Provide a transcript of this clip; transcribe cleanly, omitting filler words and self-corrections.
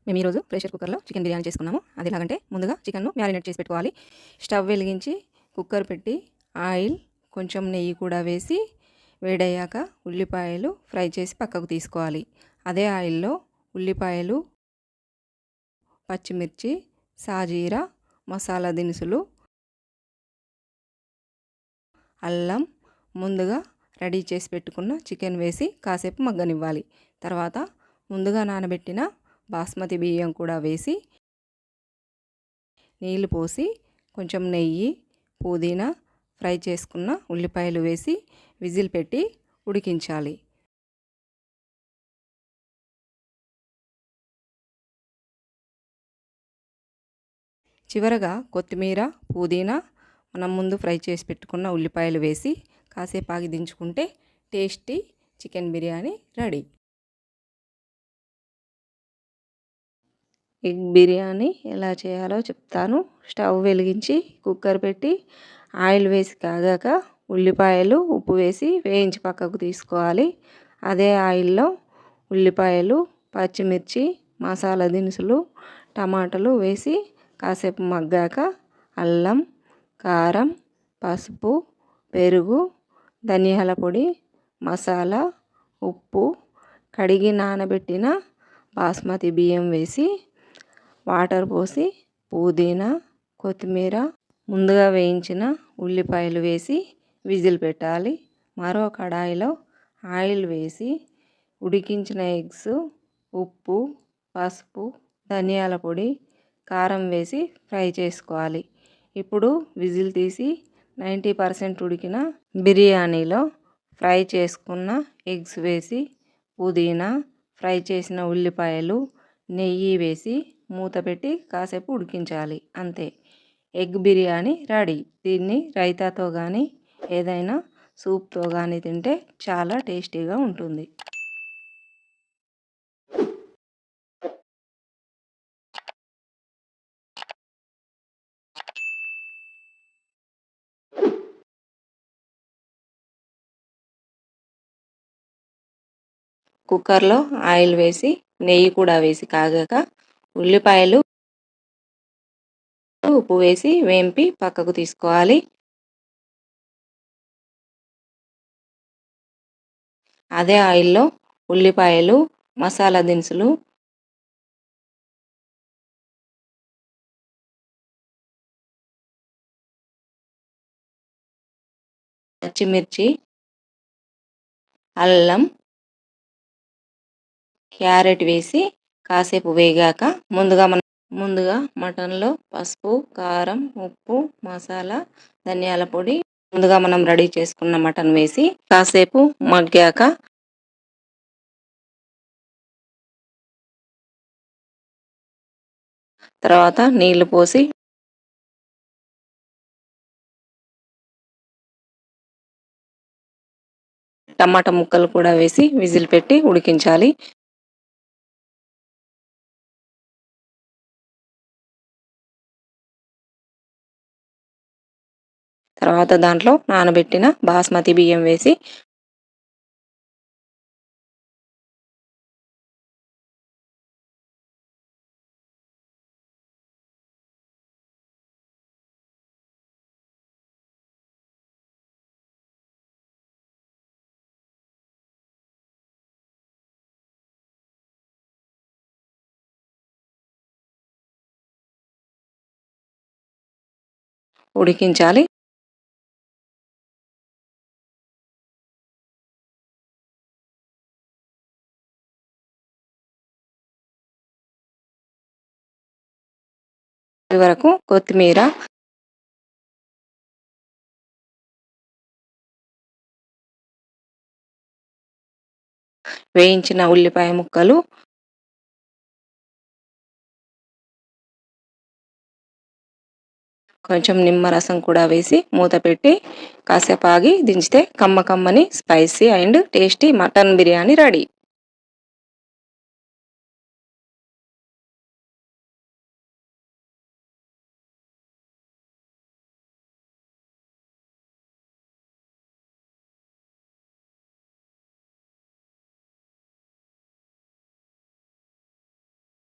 మేము ఈరోజు ప్రెషర్ కుక్కర్లో చికెన్ బిర్యానీ చేసుకున్నాము. అది ఎలాగంటే ముందుగా చికెన్ను మ్యారినేట్ చేసి పెట్టుకోవాలి. స్టవ్ వెలిగించి కుక్కర్ పెట్టి ఆయిల్ కొంచెం నెయ్యి కూడా వేసి వేడయ్యాక ఉల్లిపాయలు ఫ్రై చేసి పక్కకు తీసుకోవాలి. అదే ఆయిల్లో ఉల్లిపాయలు, పచ్చిమిర్చి, సాజీరా, మసాలా దినుసులు, అల్లం, ముందుగా రెడీ చేసి పెట్టుకున్న చికెన్ వేసి కాసేపు మగ్గనివ్వాలి. తర్వాత ముందుగా నానబెట్టిన బాస్మతి బియ్యం కూడా వేసి నీళ్లు పోసి కొంచెం నెయ్యి, పుదీనా, ఫ్రై చేసుకున్న ఉల్లిపాయలు వేసి విజిల్ పెట్టి ఉడికించాలి. చివరగా కొత్తిమీర, పుదీనా, మనం ముందు ఫ్రై చేసి పెట్టుకున్న ఉల్లిపాయలు వేసి కాసేపు ఆగి దించుకుంటే tasty chicken biryani ready. Egg biryani ఎలా చేయాలో చెప్తాను. స్టవ్ వెలిగించి కుక్కర్ పెట్టి ఆయిల్ వేసి కాగాక ఉల్లిపాయలు, ఉప్పు వేసి వేయించి పక్కకు తీసుకోవాలి. అదే ఆయిల్లో ఉల్లిపాయలు, పచ్చిమిర్చి, మసాలా దినుసులు, టమాటాలు వేసి కాసేపు మగ్గాక అల్లం, కారం, పసుపు, పెరుగు, ధనియాల పొడి, మసాలా, ఉప్పు, కడిగి నానబెట్టిన బాస్మతి బియ్యం వేసి వాటర్ పోసి పుదీనా, కొత్తిమీర, ముందుగా వేయించిన ఉల్లిపాయలు వేసి విజిల్ పెట్టాలి. మరో కడాయిలో ఆయిల్ వేసి ఉడికించిన ఎగ్స్, ఉప్పు, పసుపు, ధనియాల పొడి, కారం వేసి ఫ్రై చేసుకోవాలి. ఇప్పుడు విజిల్ తీసి 90% ఉడికిన బిర్యానీలో ఫ్రై చేసుకున్న ఎగ్స్ వేసి పుదీనా, ఫ్రై చేసిన ఉల్లిపాయలు, నెయ్యి వేసి మూత పెట్టి కాసేపు ఉడికించాలి. అంతే, ఎగ్ బిర్యానీ రెడీ. దీన్ని రైతాతో కానీ ఏదైనా సూప్తో కానీ తింటే చాలా టేస్టీగా ఉంటుంది. కుక్కర్లో ఆయిల్ వేసి నెయ్యి కూడా వేసి కాగాక ఉల్లిపాయలు, ఉప్పు వేసి వేంపి పక్కకు తీసుకోవాలి. అదే ఆయిల్లో ఉల్లిపాయలు, మసాలా దినుసులు, పచ్చిమిర్చి, అల్లం, క్యారెట్ వేసి కాసేపు వేగాక ముందుగా మటన్లో పసుపు, కారం, ఉప్పు, మసాలా, ధనియాల పొడి, ముందుగా మనం రెడీ చేసుకున్న మటన్ వేసి కాసేపు మగ్గాక తర్వాత నీళ్లు పోసి టమాటా ముక్కలు కూడా వేసి విజిల్ పెట్టి ఉడికించాలి. తర్వాత దాంట్లో నానబెట్టిన బాస్మతి బియ్యం వేసి ఉడికించాలి. వరకు కొత్తిమీర, వేయించిన ఉల్లిపాయ ముక్కలు, కొంచెం నిమ్మరసం కూడా వేసి మూత పెట్టి కాసేపు ఆగి దించితే కమ్మని spicy and tasty mutton biryani ready.